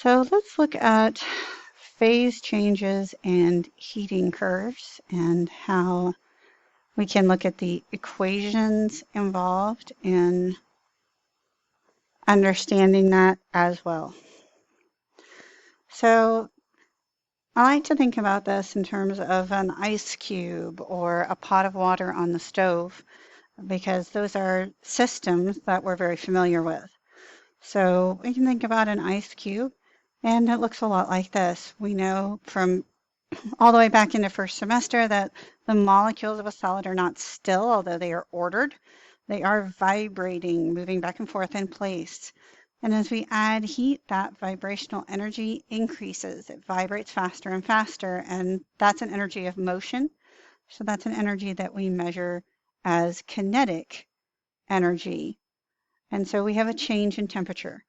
So let's look at phase changes and heating curves and how we can look at the equations involved in understanding that as well. So I like to think about this in terms of an ice cube or a pot of water on the stove, because those are systems that we're very familiar with. So we can think about an ice cube, and it looks a lot like this. We know from all the way back into first semester that the molecules of a solid are not still, although they are ordered. They are vibrating, moving back and forth in place. And as we add heat, that vibrational energy increases. It vibrates faster and faster, and that's an energy of motion. So that's an energy that we measure as kinetic energy. And so we have a change in temperature.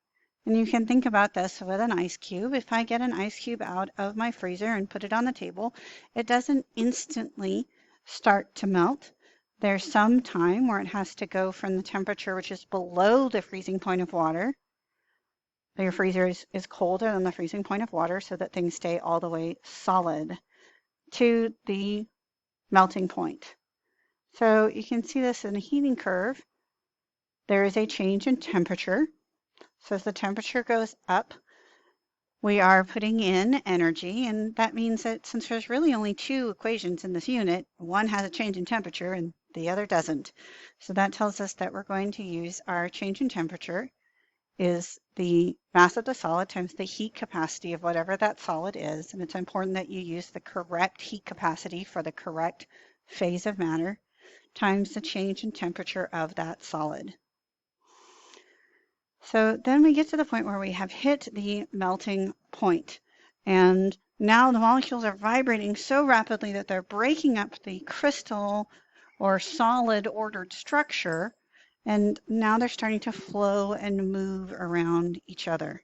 And you can think about this with an ice cube. If I get an ice cube out of my freezer and put it on the table, it doesn't instantly start to melt. There's some time where it has to go from the temperature which is below the freezing point of water. Your freezer is colder than the freezing point of water so that things stay all the way solid to the melting point. So you can see this in a heating curve. There is a change in temperature. So as the temperature goes up, we are putting in energy, and that means that since there's really only two equations in this unit, one has a change in temperature and the other doesn't. So that tells us that we're going to use our change in temperature is the mass of the solid times the heat capacity of whatever that solid is. And it's important that you use the correct heat capacity for the correct phase of matter times the change in temperature of that solid. So then we get to the point where we have hit the melting point. And now the molecules are vibrating so rapidly that they're breaking up the crystal or solid ordered structure. And now they're starting to flow and move around each other.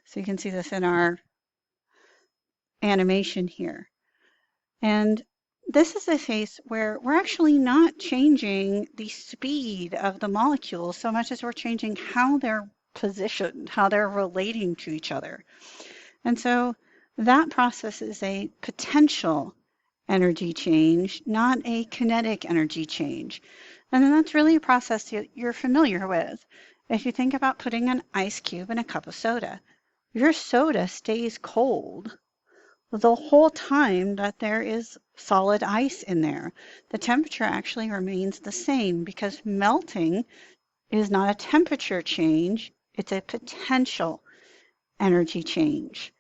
So you can see this in our animation here. And this is a case where we're actually not changing the speed of the molecules so much as we're changing how they're positioned, how they're relating to each other. And so that process is a potential energy change, not a kinetic energy change. And then that's really a process that you're familiar with. If you think about putting an ice cube in a cup of soda, your soda stays cold the whole time that there is solid ice in there. The temperature actually remains the same because melting is not a temperature change, it's a potential energy change.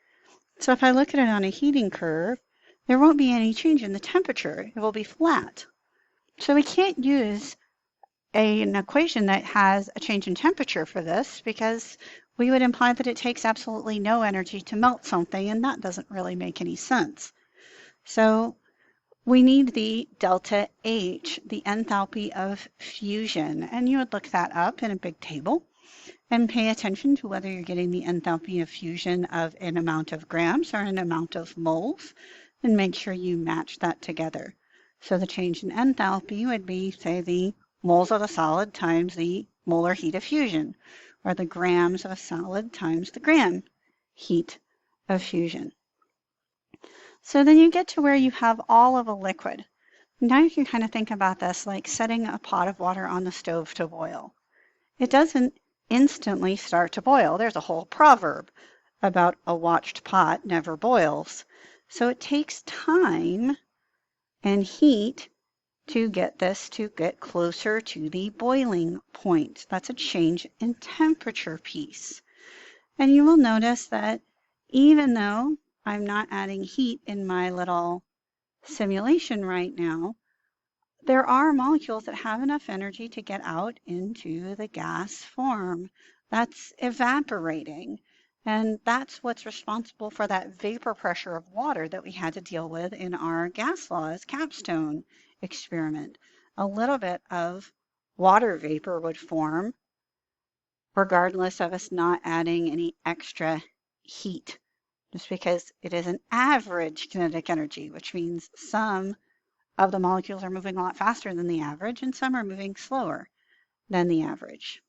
So if I look at it on a heating curve, there won't be any change in the temperature. It will be flat. So we can't use an equation that has a change in temperature for this because we would imply that it takes absolutely no energy to melt something, and that doesn't really make any sense. So we need the delta H, the enthalpy of fusion, and you would look that up in a big table and pay attention to whether you're getting the enthalpy of fusion of an amount of grams or an amount of moles, and make sure you match that together. So the change in enthalpy would be, say, the moles of a solid times the molar heat of fusion, or the grams of a solid times the gram heat of fusion. So then you get to where you have all of a liquid. Now you can kind of think about this like setting a pot of water on the stove to boil. It doesn't instantly start to boil. There's a whole proverb about a watched pot never boils. So it takes time and heat to get this to get closer to the boiling point. That's a change in temperature piece. And you will notice that even though I'm not adding heat in my little simulation right now, there are molecules that have enough energy to get out into the gas form. That's evaporating. And that's what's responsible for that vapor pressure of water that we had to deal with in our gas laws capstone experiment. A little bit of water vapor would form regardless of us not adding any extra heat, just because it is an average kinetic energy, which means some of the molecules are moving a lot faster than the average and some are moving slower than the average.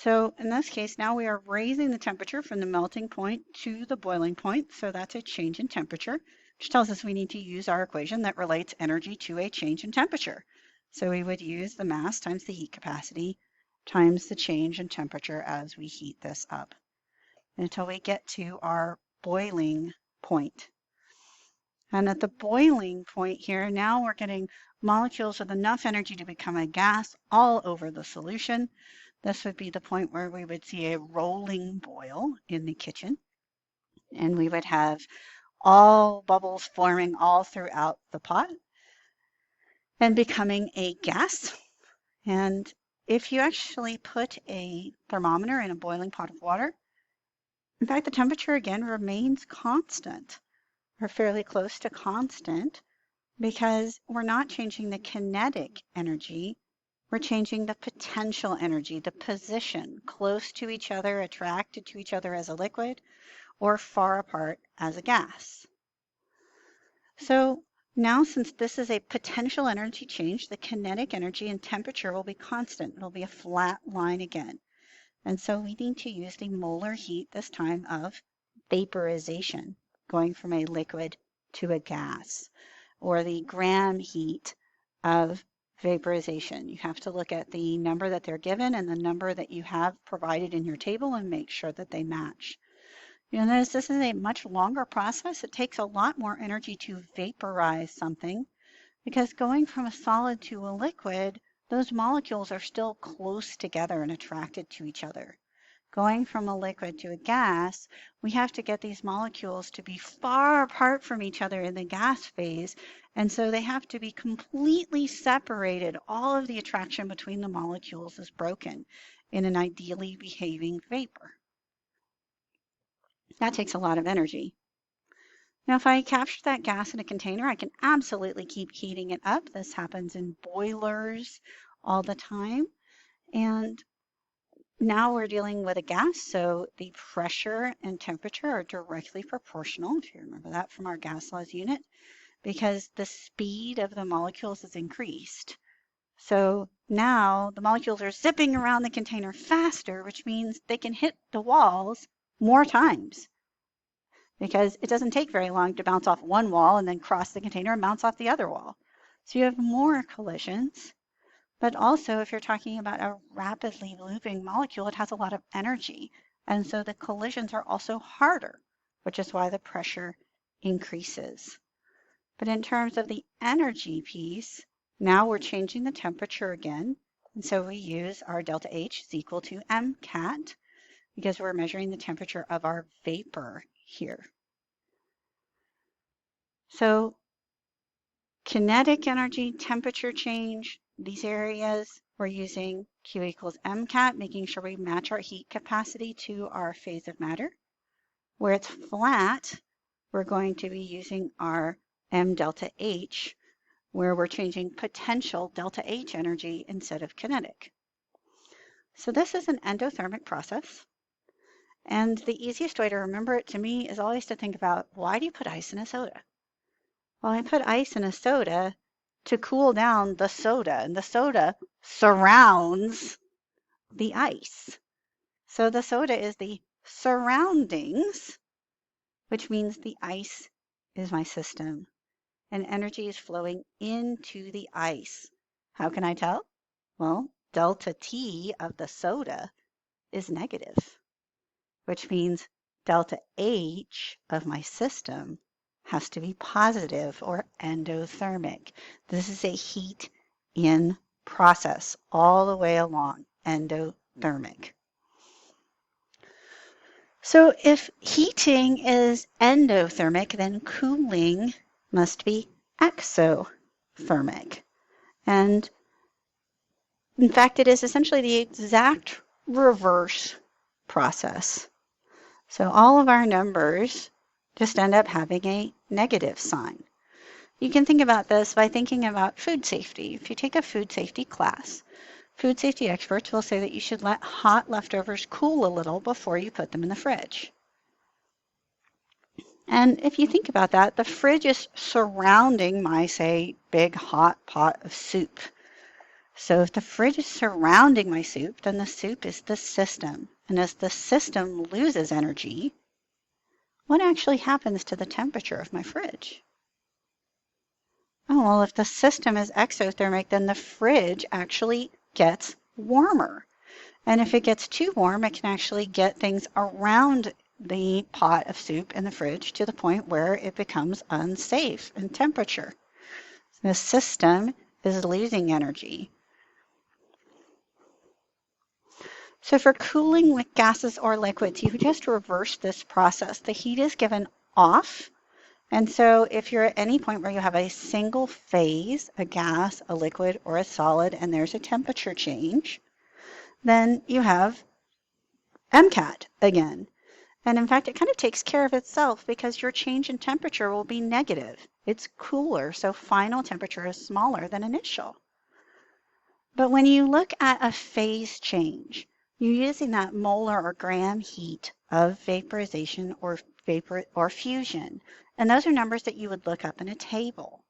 So in this case, now we are raising the temperature from the melting point to the boiling point. So that's a change in temperature, which tells us we need to use our equation that relates energy to a change in temperature. So we would use the mass times the heat capacity times the change in temperature as we heat this up until we get to our boiling point. And at the boiling point here, now we're getting molecules with enough energy to become a gas all over the solution. This would be the point where we would see a rolling boil in the kitchen, and we would have all bubbles forming all throughout the pot and becoming a gas. And if you actually put a thermometer in a boiling pot of water, in fact, the temperature again remains constant or fairly close to constant because we're not changing the kinetic energy. We're changing the potential energy, the position, close to each other, attracted to each other as a liquid, or far apart as a gas. So now, since this is a potential energy change, the kinetic energy and temperature will be constant. It'll be a flat line again. And so we need to use the molar heat this time of vaporization, going from a liquid to a gas, or the gram heat of vaporization. You have to look at the number that they're given and the number that you have provided in your table and make sure that they match. You'll notice this is a much longer process. It takes a lot more energy to vaporize something because going from a solid to a liquid, those molecules are still close together and attracted to each other. Going from a liquid to a gas, we have to get these molecules to be far apart from each other in the gas phase, and so they have to be completely separated. All of the attraction between the molecules is broken in an ideally behaving vapor. That takes a lot of energy. Now, if I capture that gas in a container, I can absolutely keep heating it up. This happens in boilers all the time. And now we're dealing with a gas, so the pressure and temperature are directly proportional, if you remember that from our gas laws unit, because the speed of the molecules is increased. So now the molecules are zipping around the container faster, which means they can hit the walls more times, because it doesn't take very long to bounce off one wall and then cross the container and bounce off the other wall. So you have more collisions. But also, if you're talking about a rapidly moving molecule, it has a lot of energy. And so the collisions are also harder, which is why the pressure increases. But in terms of the energy piece, now we're changing the temperature again. And so we use our delta H is equal to MCAT because we're measuring the temperature of our vapor here. So kinetic energy, temperature change, these areas, we're using Q equals MCAT, making sure we match our heat capacity to our phase of matter. Where it's flat, we're going to be using our M delta H, where we're changing potential delta H energy instead of kinetic. So this is an endothermic process. And the easiest way to remember it to me is always to think about, why do you put ice in a soda? Well, I put ice in a soda to cool down the soda, and the soda surrounds the ice. So the soda is the surroundings, which means the ice is my system, and energy is flowing into the ice. How can I tell? Well, delta T of the soda is negative, which means delta H of my system has to be positive or endothermic. This is a heat in process all the way along, endothermic. So if heating is endothermic, then cooling must be exothermic. And in fact, it is essentially the exact reverse process. So all of our numbers just end up having a negative sign. You can think about this by thinking about food safety. If you take a food safety class, food safety experts will say that you should let hot leftovers cool a little before you put them in the fridge. And if you think about that, the fridge is surrounding my, say, big hot pot of soup. So if the fridge is surrounding my soup, then the soup is the system. And as the system loses energy, what actually happens to the temperature of my fridge? Oh, well, if the system is exothermic, then the fridge actually gets warmer. And if it gets too warm, it can actually get things around the pot of soup in the fridge to the point where it becomes unsafe in temperature. The system is losing energy. So for cooling with gases or liquids, you just reverse this process. The heat is given off. And so if you're at any point where you have a single phase, a gas, a liquid, or a solid, and there's a temperature change, then you have MCAT again. And in fact, it kind of takes care of itself because your change in temperature will be negative. It's cooler, so final temperature is smaller than initial. But when you look at a phase change, you're using that molar or gram heat of vaporization or vapor or fusion. And those are numbers that you would look up in a table.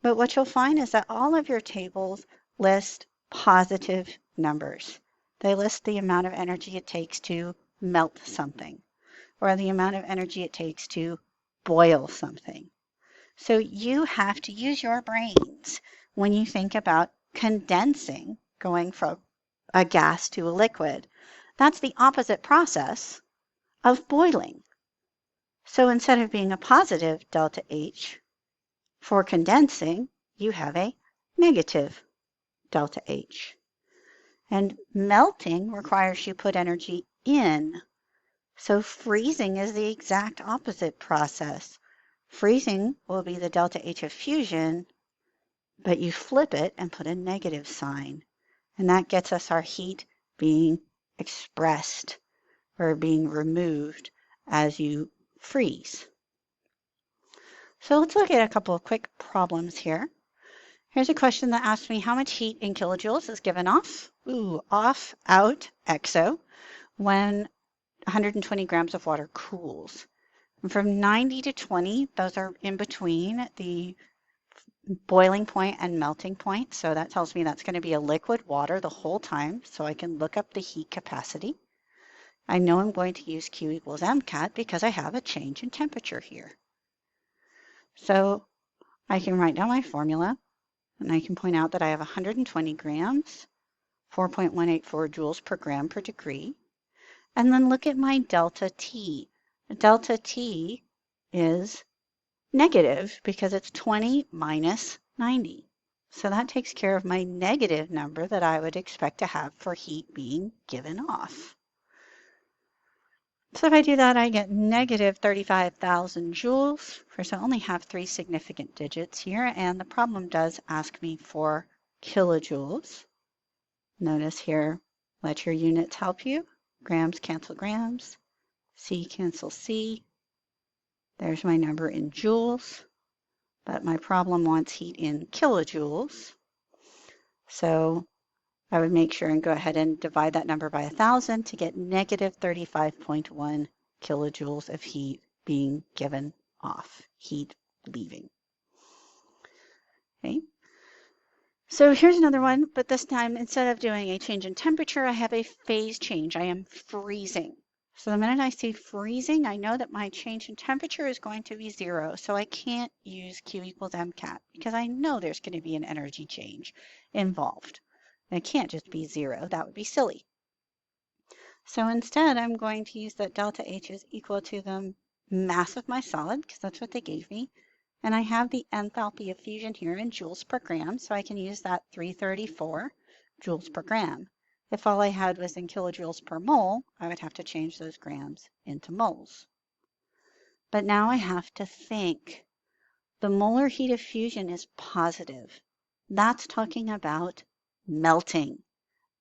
But what you'll find is that all of your tables list positive numbers. They list the amount of energy it takes to melt something, or the amount of energy it takes to boil something. So you have to use your brains when you think about condensing, going from a gas to a liquid. That's the opposite process of boiling. So instead of being a positive delta H, for condensing, you have a negative delta H. And melting requires you put energy in. So freezing is the exact opposite process. Freezing will be the delta H of fusion, but you flip it and put a negative sign. And that gets us our heat being expressed or being removed as you freeze. So let's look at a couple of quick problems here. Here's a question that asks me how much heat in kilojoules is given off. Off, out, exo, when 120 grams of water cools. And from 90 to 20, those are in between the boiling point and melting point. So that tells me that's going to be a liquid water the whole time. So I can look up the heat capacity. I know I'm going to use Q equals MCAT because I have a change in temperature here. So I can write down my formula and I can point out that I have 120 grams, 4.184 joules per gram per degree. And then look at my delta T. Delta T is negative because it's 20 minus 90. So that takes care of my negative number that I would expect to have for heat being given off. So if I do that, I get negative 35,000 joules. First, I only have 3 significant digits here, and the problem does ask me for kilojoules. Notice here, let your units help you. Grams cancel grams, C cancel C. There's my number in joules, but my problem wants heat in kilojoules. So I would make sure and go ahead and divide that number by 1,000 to get negative 35.1 kilojoules of heat being given off, heat leaving. Okay. So here's another one, but this time instead of doing a change in temperature, I have a phase change. I am freezing. So the minute I see freezing, I know that my change in temperature is going to be 0. So I can't use Q equals MCAT because I know there's going to be an energy change involved. And it can't just be 0. That would be silly. So instead, I'm going to use that delta H is equal to the mass of my solid, because that's what they gave me. And I have the enthalpy of fusion here in joules per gram, so I can use that 334 joules per gram. If all I had was in kilojoules per mole, I would have to change those grams into moles. But now I have to think. The molar heat of fusion is positive. That's talking about melting.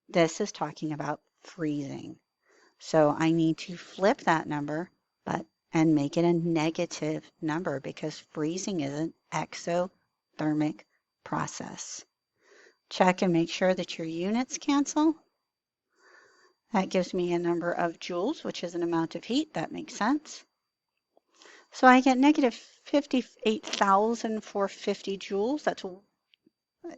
This is talking about freezing. So I need to flip that number and make it a negative number because freezing is an exothermic process. Check and make sure that your units cancel. That gives me a number of joules, which is an amount of heat. That makes sense. So I get negative 58,450 joules. That's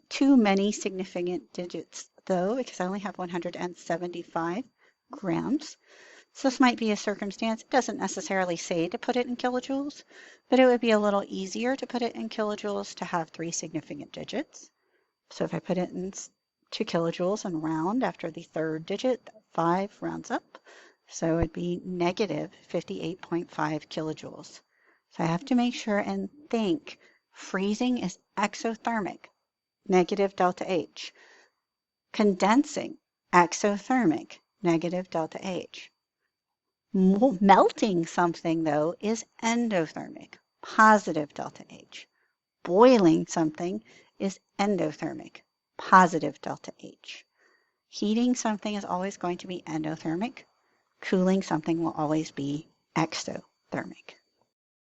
Too many significant digits though, because I only have 175 grams. So this might be a circumstance. It doesn't necessarily say to put it in kilojoules, but it would be a little easier to put it in kilojoules to have 3 significant digits. So if I put it in 2 kilojoules and round after the 3rd digit, 5 rounds up. So it'd be negative 58.5 kilojoules. So I have to make sure and think freezing is exothermic, negative delta H. Condensing, exothermic, negative delta H. Melting something, though, is endothermic, positive delta H. Boiling something is endothermic, positive delta H. Heating something is always going to be endothermic. Cooling something will always be exothermic.